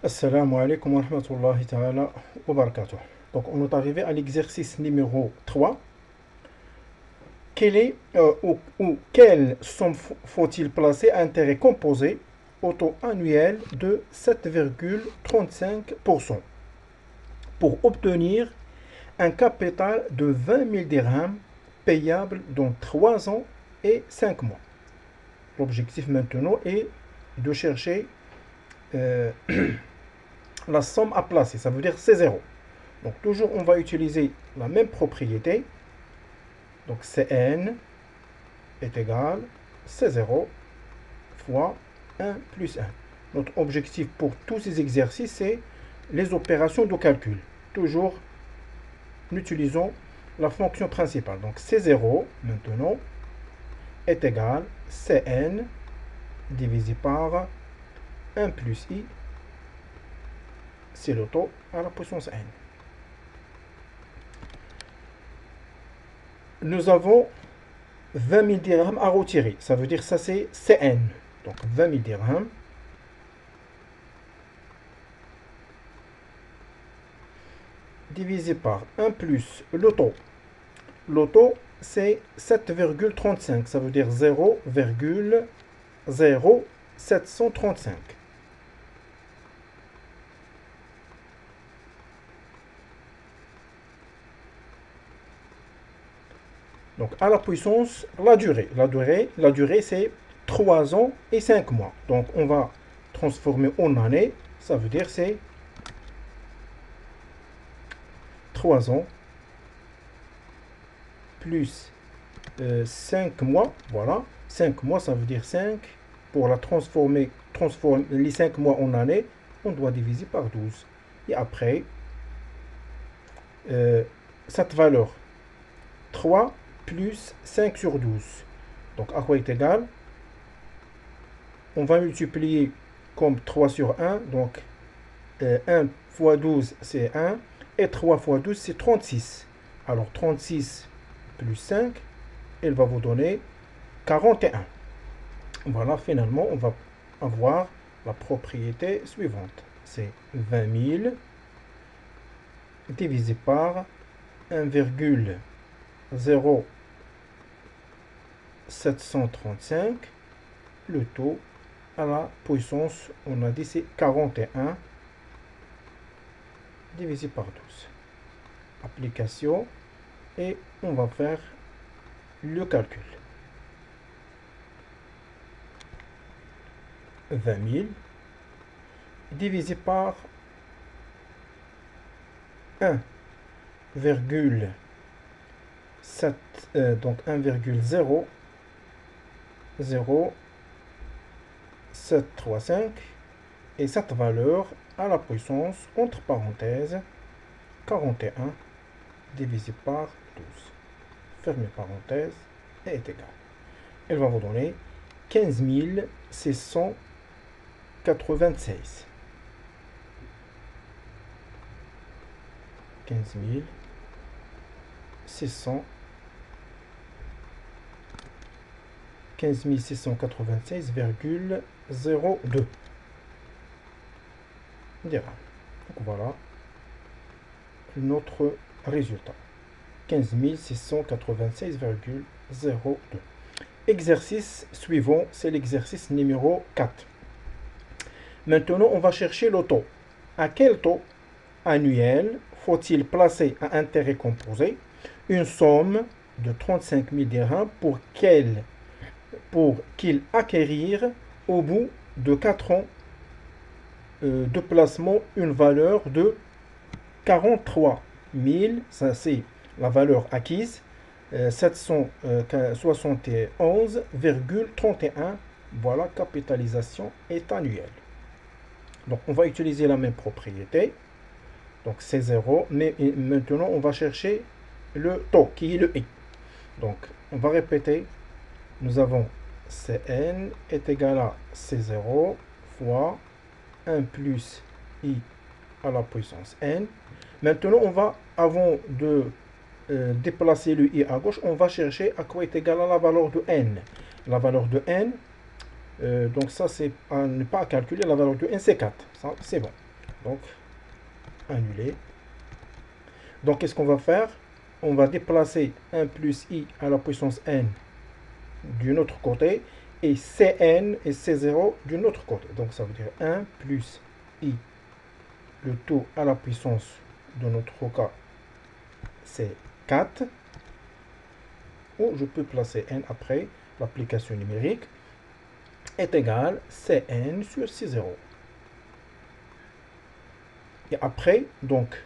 Assalamu alaikum wa rahmatullahi ta'ala wa barakatuh. Donc, on est arrivé à l'exercice numéro 3. Quelle somme faut-il placer à intérêt composé au taux annuel de 7,35% pour obtenir un capital de 20 000 dirhams payable dans 3 ans et 5 mois. L'objectif maintenant est de chercher la somme à placer, ça veut dire c'est 0. Donc toujours on va utiliser la même propriété. Donc Cn est égal C0 fois 1 plus 1. Notre objectif pour tous ces exercices, c'est les opérations de calcul. Toujours en utilisant la fonction principale. Donc C0 maintenant est égal Cn divisé par 1 plus i, c'est le taux à la puissance n. Nous avons 20 000 dirhams à retirer. Ça veut dire ça c'est Cn. Donc 20 000 dirhams divisé par 1 plus le taux. Le taux c'est 7,35. Ça veut dire 0,0735. Donc, à la puissance, la durée. La durée c'est 3 ans et 5 mois. Donc, on va transformer en année. Ça veut dire c'est 3 ans plus 5 mois. Voilà. 5 mois, ça veut dire 5. Pour la transformer les 5 mois en année, on doit diviser par 12. Et après, cette valeur 3 plus 5 sur 12. Donc, à quoi est égal? On va multiplier comme 3 sur 1. Donc, 1 fois 12, c'est 1. Et 3 fois 12, c'est 36. Alors, 36 plus 5, elle va vous donner 41. Voilà, finalement, on va avoir la propriété suivante. C'est 20 000 divisé par 1,0735. Le taux à la puissance, on a dit c'est 41 divisé par 12. Application et on va faire le calcul. 20 000 divisé par 1,7 donc 1,00735 et cette valeur à la puissance entre parenthèses 41 divisé par 12. Fermez parenthèse et est égal. Elle va vous donner 15 696. 15 696,02 dirhams. Donc voilà notre résultat. 15 696,02. Exercice suivant, c'est l'exercice numéro 4. Maintenant, on va chercher le taux. À quel taux annuel faut-il placer à intérêt composé une somme de 35 000 dirhams pour qu'il acquérir au bout de 4 ans de placement une valeur de 43 000, ça c'est la valeur acquise, 771,31. Voilà, capitalisation est annuelle. Donc on va utiliser la même propriété. Donc c'est 0, mais maintenant on va chercher le taux qui est le i. Donc on va répéter. Nous avons Cn est égal à C0 fois 1 plus i à la puissance n. Maintenant on va, avant de déplacer le i à gauche, on va chercher à quoi est égal à la valeur de n. La valeur de n, donc ça c'est à ne pas calculer, la valeur de n c'est 4. Ça c'est bon. Donc, annulé. Donc, qu'est-ce qu'on va faire? On va déplacer 1 plus i à la puissance n d'un autre côté et Cn et C0 d'un autre côté. Donc, ça veut dire 1 plus i, le tout à la puissance de notre cas, c'est 4. Ou je peux placer n après l'application numérique, est égal Cn sur C0. Et après, donc,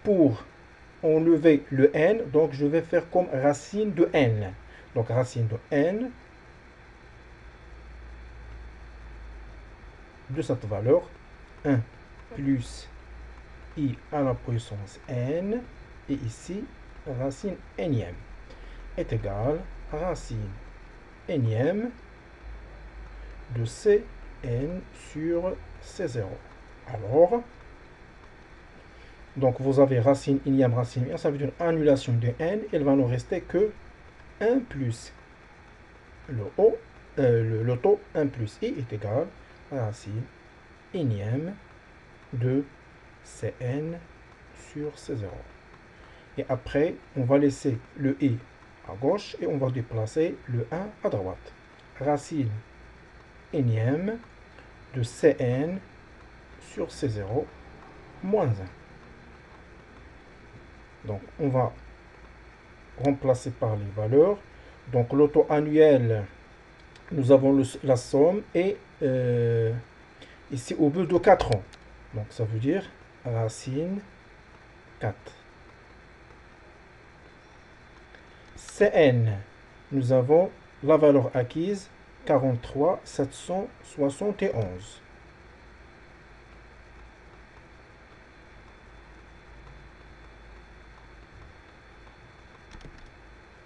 pour enlever le n, donc je vais faire comme racine de n. Donc, racine de n de cette valeur, 1 plus i à la puissance n, et ici, racine nème, est égal à racine nème de Cn sur C0. Alors, donc vous avez racine nème, ça veut dire annulation de n, il va nous rester que 1 plus le taux 1 plus i est égal à racine nème de Cn sur C0. Et après, on va laisser le i à gauche et on va déplacer le 1 à droite. Racine nème de Cn sur C0 moins 1. Donc, on va remplacer par les valeurs. Donc, le taux annuel, nous avons la somme et ici au bout de 4 ans. Donc, ça veut dire racine 4. Cn, nous avons la valeur acquise 43 771.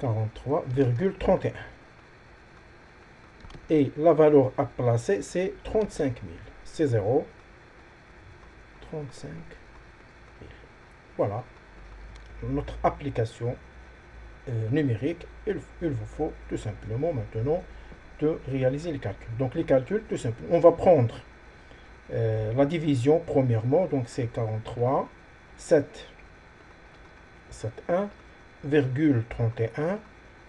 43,31. Et la valeur à placer, c'est 35 000. C'est 0. 35 000. Voilà. Notre application numérique, il vous faut tout simplement maintenant de réaliser les calculs. Donc les calculs, tout simplement, on va prendre la division premièrement, donc c'est 43, 7, 1,31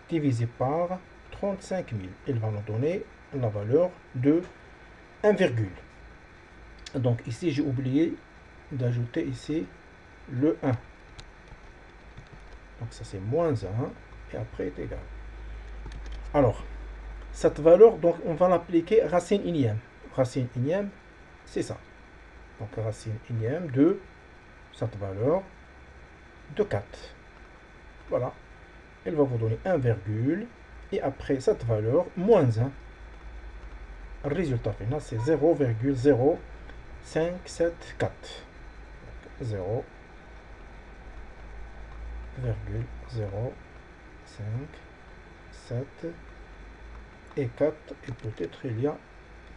divisé par 35 000. Il va nous donner la valeur de 1, donc ici j'ai oublié d'ajouter ici le 1. Donc ça c'est moins 1 et après est égal. Alors, cette valeur, donc on va l'appliquer racine nème. Racine nème, c'est ça. Donc racine nème de cette valeur de 4. Voilà. Elle va vous donner 1, et après cette valeur, moins 1. Le résultat final, c'est 0,0574. 0,057 et 4, et peut-être il y a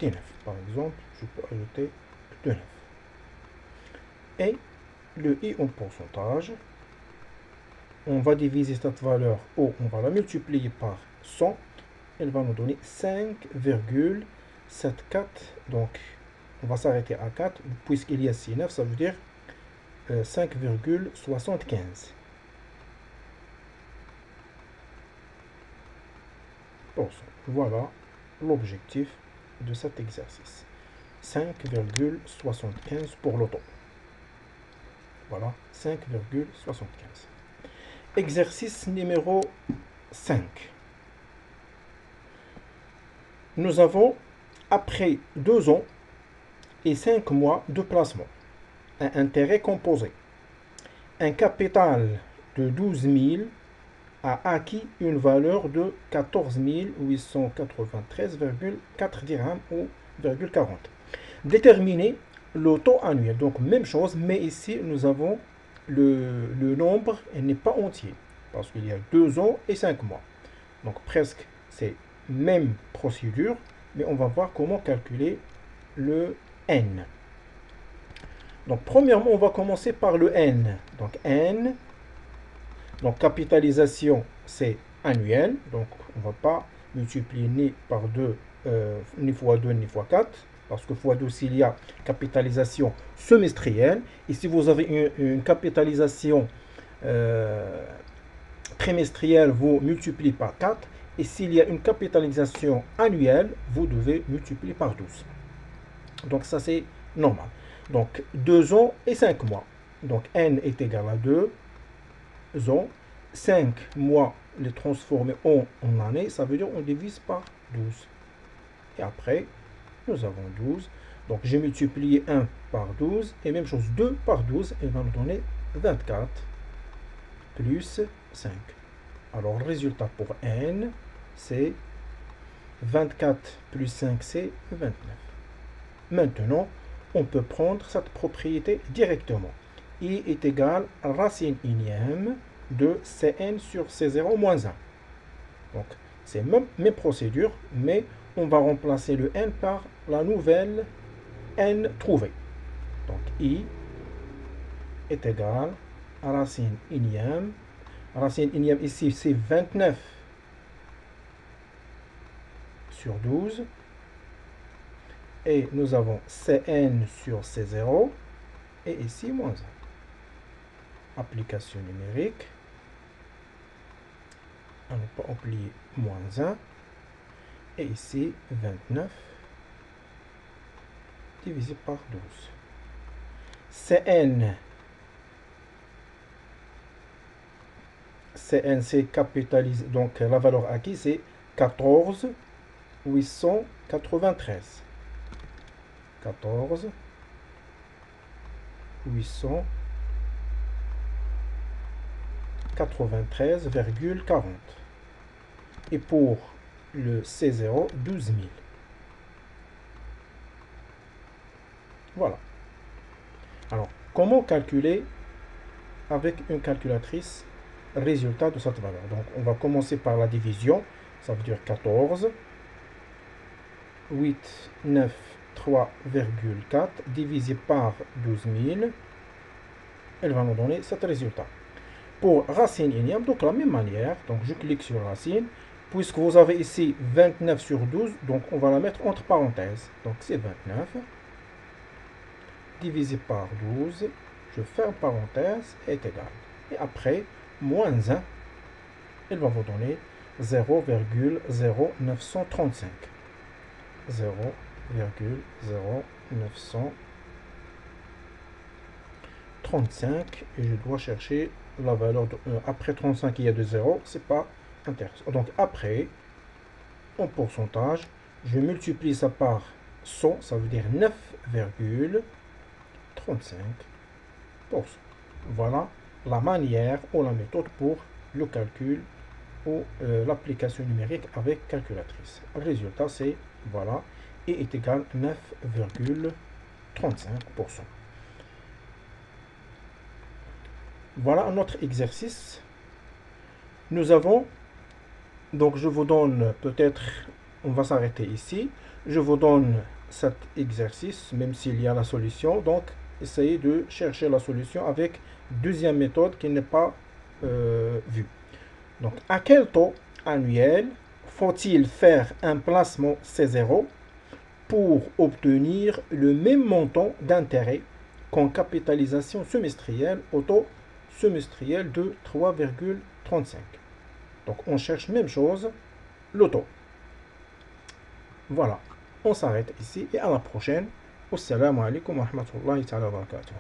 19. Par exemple, je peux ajouter 9. Et le i en pourcentage, on va diviser cette valeur, ou on va la multiplier par 100, elle va nous donner 5,74. Donc, on va s'arrêter à 4, puisqu'il y a 6 9, ça veut dire 5,75. Voilà l'objectif de cet exercice. 5,75 pour l'auto. Voilà, 5,75. Exercice numéro 5. Nous avons, après 2 ans et 5 mois de placement, un intérêt composé. Un capital de 12 000 a acquis une valeur de 14 893,4 dirhams ou 40. Déterminer le taux annuel. Donc, même chose, mais ici, nous avons le nombre n'est pas entier, parce qu'il y a 2 ans et 5 mois. Donc, presque, c'est même procédure, mais on va voir comment calculer le n. Donc, premièrement, on va commencer par le n. Donc, n, donc capitalisation, c'est annuel. Donc, on ne va pas multiplier ni par 2, ni fois 2, ni fois 4. Parce que x12, il y a capitalisation semestrielle. Et si vous avez une capitalisation trimestrielle, vous multipliez par 4. Et s'il y a une capitalisation annuelle, vous devez multiplier par 12. Donc ça, c'est normal. Donc 2 ans et 5 mois. Donc n est égal à 2 ans. 5 mois, les transformer en année, ça veut dire on divise par 12. Et après, nous avons 12. Donc j'ai multiplié 1 par 12. Et même chose, 2 par 12. Et va nous donner 24 plus 5. Alors le résultat pour n, c'est 24 plus 5, c'est 29. Maintenant, on peut prendre cette propriété directement. I est égal à racine unième de Cn sur C0 moins 1. Donc, c'est même procédure, mais on va remplacer le n par la nouvelle n trouvée. Donc, I est égal à racine unième. Racine unième ici, c'est 29 sur 12. Et nous avons Cn sur C0. Et ici, moins 1. Application numérique. On ne peut pas oublier moins 1. Et ici, 29 divisé par 12. Cn, c'est capitalisé. Donc, la valeur acquise, c'est 14 893. 14 893,40. Et pour le C0, 12 000. Voilà. Alors, comment calculer avec une calculatrice résultat de cette valeur? Donc, on va commencer par la division. Ça veut dire 14, 8, 9, 3,4 divisé par 12 000. Elle va nous donner cet résultat. Pour racine unième, donc de la même manière, donc je clique sur racine. Puisque vous avez ici 29 sur 12, donc on va la mettre entre parenthèses. Donc c'est 29 divisé par 12. Je ferme parenthèse, est égal. Et après, moins 1, elle va vous donner 0,0935. 0,0935. Et je dois chercher la valeur de, après 35, il y a de 0. C'est pas intéressant. Donc après, en pourcentage, je multiplie ça par 100. Ça veut dire 9,35%. Voilà la manière ou la méthode pour le calcul ou l'application numérique avec calculatrice. Le résultat, c'est, voilà, et est égal à 9,35%. Voilà un autre exercice. Nous avons, donc je vous donne peut-être, on va s'arrêter ici. Je vous donne cet exercice, même s'il y a la solution. Donc, essayez de chercher la solution avec deuxième méthode qui n'est pas vue. Donc, à quel taux annuel faut-il faire un placement C0 pour obtenir le même montant d'intérêt qu'en capitalisation semestrielle au taux semestriel de 3,35. Donc, on cherche même chose, le taux. Voilà, on s'arrête ici et à la prochaine. Wassalamu alaikum wa rahmatullahi wa barakatuh.